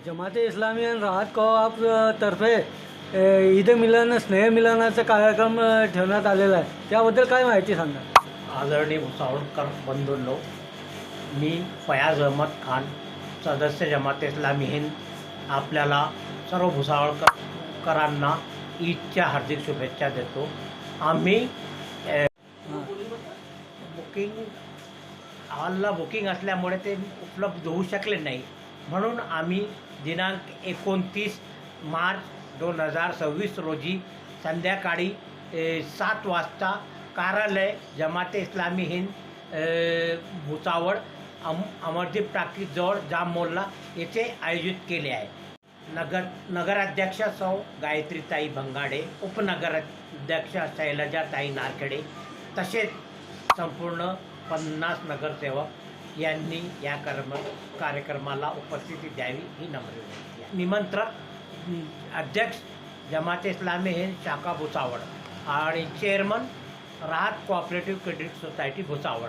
जमाते इस्लामी आणि राहत कोऑप तर्फे ईद मिलन स्नेह मिलनाचा कार्यक्रम ठेवण्यात आलेला आहे, त्याबद्दल काय माहिती सांगा. आदरणीय भुसावळकर बंधूंनो, मी फयाज अहमद खान, सदस्य जमाते इस्लामी हिंद, आपल्याला सर्व भुसावळकरांना ईदच्या हार्दिक शुभेच्छा देतो. आम्ही हॉलला बुकिंग असल्यामुळे ते उपलब्ध होऊ शकले नाही, म्हणून आम्ही दिनांक 29 मार्च 2026 रोजी संध्याकाळी 7 वाजता कार्यालय जमाते इस्लामी हिंद भुसावळ अमरदीप टाकीजवळ जाम मोल्ला येथे आयोजित केले आहे. नगराध्यक्ष सौ गायत्रीताई भंगाडे, उपनगराध्यक्ष शैलजाताई नारखेडे तसेच संपूर्ण 50 नगरसेवक यांनी या कार्यक्रमाला उपस्थिती द्यावी ही नम्र विनंती आहे. निमंत्रक अध्यक्ष जमाते इस्लामी हिंद शाखा भुसावळ आणि चेअरमन राहत कोऑपरेटिव्ह क्रेडिट सोसायटी भुसावळ.